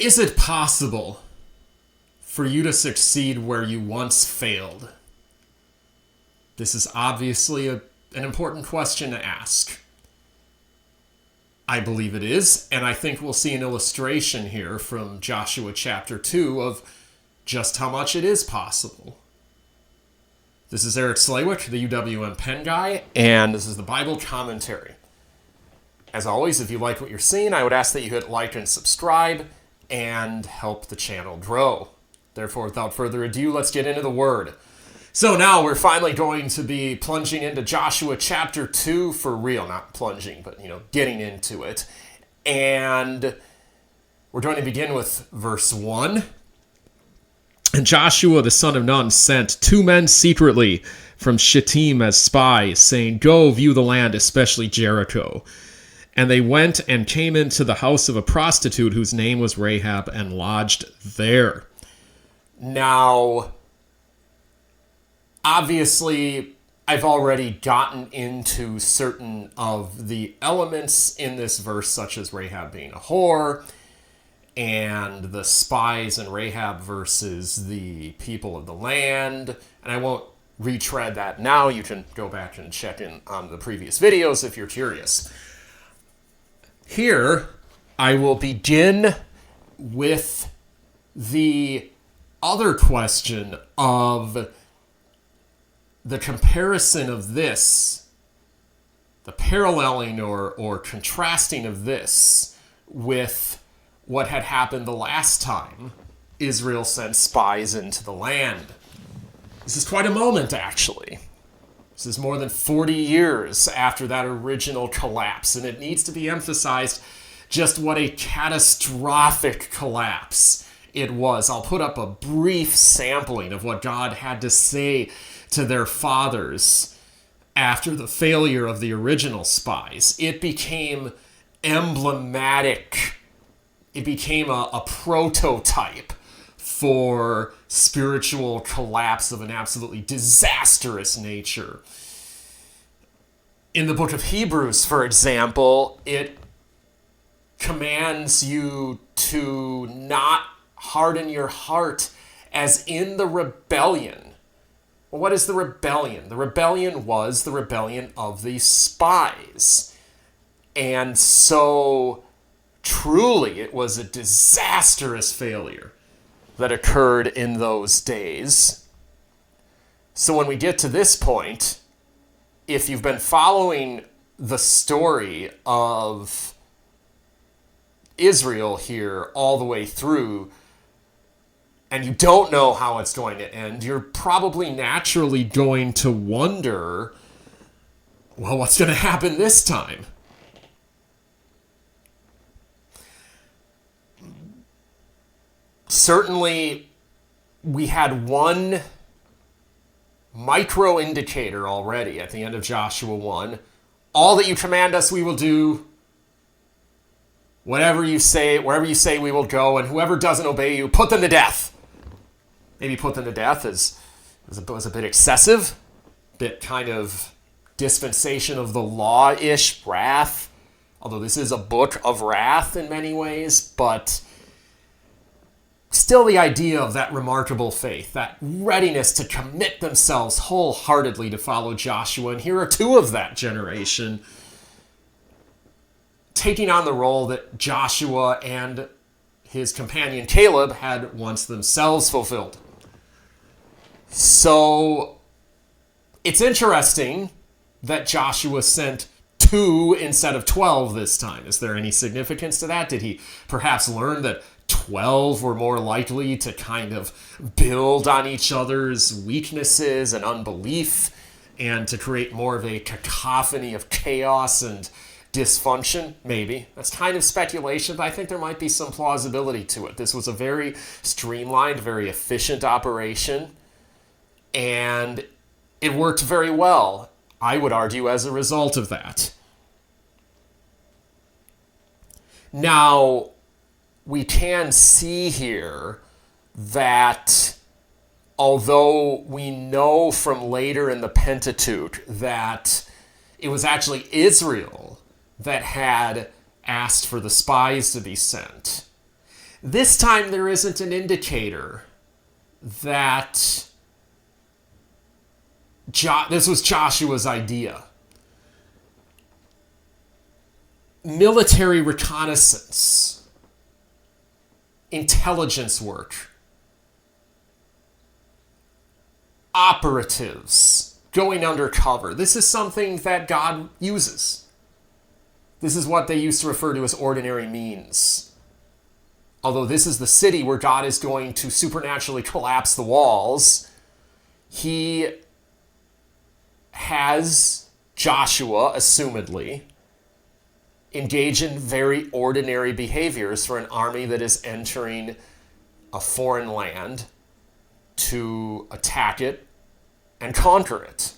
Is it possible for you to succeed where you once failed? This is obviously an important question to ask. I believe it is, and I think we'll see an illustration here from Joshua chapter 2 of just how much it is possible. This is Eric Slawick, the UWM Pen Guy, and this is the Bible Commentary. As always, if you like what you're seeing, I would ask that you hit like and subscribe and help the channel grow. Therefore, without further ado, let's get into the Word. So now we're finally going to be plunging into Joshua chapter 2 for real. Not plunging, but, getting into it. And we're going to begin with verse 1. And Joshua the son of Nun sent 2 men secretly from Shittim as spies, saying, "Go view the land, especially Jericho." And they went and came into the house of a prostitute whose name was Rahab and lodged there. Now, obviously, I've already gotten into certain of the elements in this verse, such as Rahab being a whore, and the spies and Rahab versus the people of the land. And I won't retread that now. You can go back and check in on the previous videos if you're curious. Here, I will begin with the other question of the comparison of this, the paralleling or contrasting of this with what had happened the last time Israel sent spies into the land. This is quite a moment, actually. This is more than 40 years after that original collapse, and it needs to be emphasized just what a catastrophic collapse it was. I'll put up a brief sampling of what God had to say to their fathers after the failure of the original spies. It became emblematic. It became a prototype for spiritual collapse of an absolutely disastrous nature. In the book of Hebrews, for example, it commands you to not harden your heart as in the rebellion. Well, what is the rebellion? The rebellion was the rebellion of the spies. And so, truly, it was a disastrous failure that occurred in those days. So when we get to this point, if you've been following the story of Israel here all the way through, and you don't know how it's going to end, you're probably naturally going to wonder, well, what's going to happen this time? Certainly, we had one micro indicator already at the end of Joshua 1. All that you command us, we will do. Whatever you say, wherever you say, we will go. And whoever doesn't obey you, put them to death. Maybe put them to death was a bit excessive. Bit kind of dispensation of the law-ish wrath. Although this is a book of wrath in many ways, but still the idea of that remarkable faith, that readiness to commit themselves wholeheartedly to follow Joshua. And here are 2 of that generation taking on the role that Joshua and his companion Caleb had once themselves fulfilled. So it's interesting that Joshua sent 2 instead of 12 this time. Is there any significance to that? Did he perhaps learn that 12 were more likely to kind of build on each other's weaknesses and unbelief and to create more of a cacophony of chaos and dysfunction? Maybe. That's kind of speculation, but I think there might be some plausibility to it. This was a very streamlined, very efficient operation, and it worked very well, I would argue, as a result of that. Now, we can see here that although we know from later in the Pentateuch that it was actually Israel that had asked for the spies to be sent, This time there isn't an indicator that this was Joshua's idea. Military reconnaissance, intelligence work, operatives going undercover. This is something that God uses. This is what they used to refer to as ordinary means. Although this is the city where God is going to supernaturally collapse the walls, he has Joshua, assumedly, engage in very ordinary behaviors for an army that is entering a foreign land to attack it and conquer it.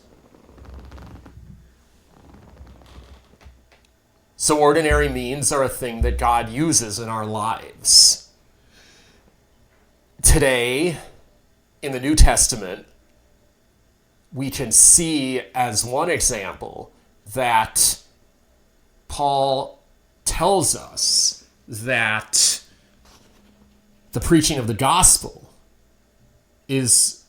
So ordinary means are a thing that God uses in our lives. Today, in the New Testament, we can see as one example that Paul tells us that the preaching of the gospel is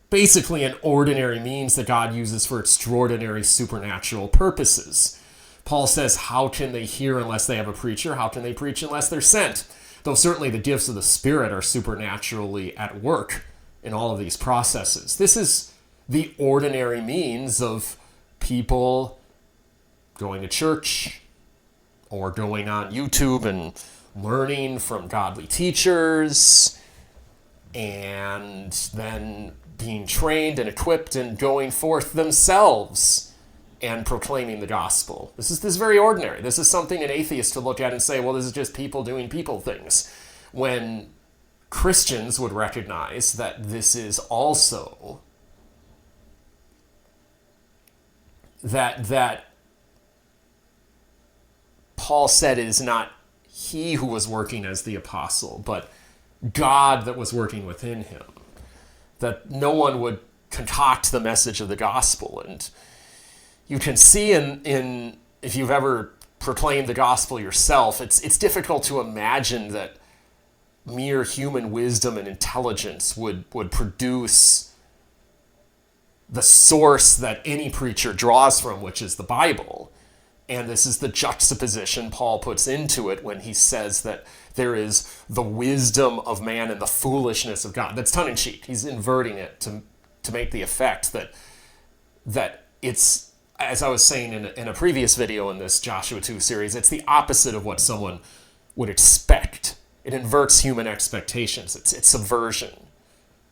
basically an ordinary means that God uses for extraordinary supernatural purposes. Paul says, how can they hear unless they have a preacher? How can they preach unless they're sent? Though certainly the gifts of the Spirit are supernaturally at work in all of these processes. This is the ordinary means of people going to church or going on YouTube and learning from godly teachers and then being trained and equipped and going forth themselves and proclaiming the gospel. This is very ordinary. This is something an atheist could look at and say, well, this is just people doing people things. When Christians would recognize that this is also that Paul said it is not he who was working as the apostle, but God that was working within him. That no one would concoct the message of the gospel. And you can see in if you've ever proclaimed the gospel yourself, it's difficult to imagine that mere human wisdom and intelligence would produce the source that any preacher draws from, which is the Bible. And this is the juxtaposition Paul puts into it when he says that there is the wisdom of man and the foolishness of God. That's tongue-in-cheek. He's inverting it to make the effect that it's, as I was saying in a previous video in this Joshua 2 series, it's the opposite of what someone would expect. It inverts human expectations. It's subversion,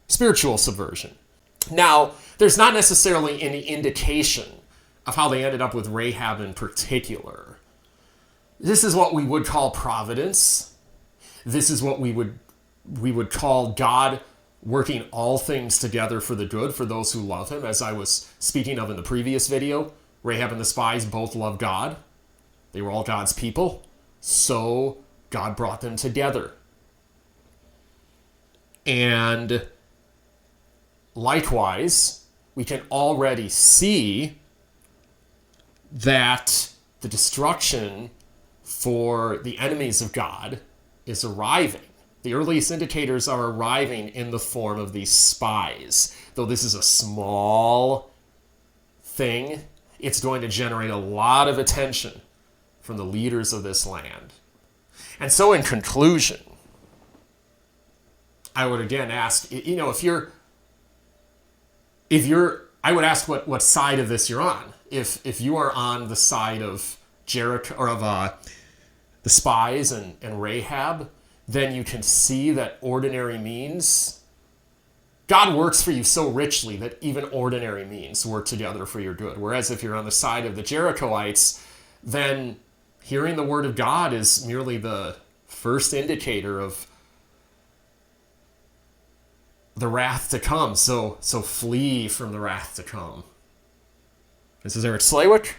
spiritual subversion. Now, there's not necessarily any indication of how they ended up with Rahab in particular. This is what we would call providence. This is what we would call God working all things together for the good for those who love him. As I was speaking of in the previous video, Rahab and the spies both loved God. They were all God's people. So God brought them together. And likewise, we can already see that the destruction for the enemies of God is arriving. The earliest indicators are arriving in the form of these spies. Though this is a small thing, it's going to generate a lot of attention from the leaders of this land. And so in conclusion, I would again ask, I would ask what side of this you're on. If you are on the side of Jericho or of the spies and Rahab, then you can see that ordinary means, God works for you so richly that even ordinary means work together for your good. Whereas if you're on the side of the Jerichoites, then hearing the word of God is merely the first indicator of the wrath to come. So flee from the wrath to come. This is Eric Slawick,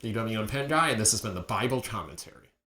DWM Pen Guy, and this has been the Bible Commentary.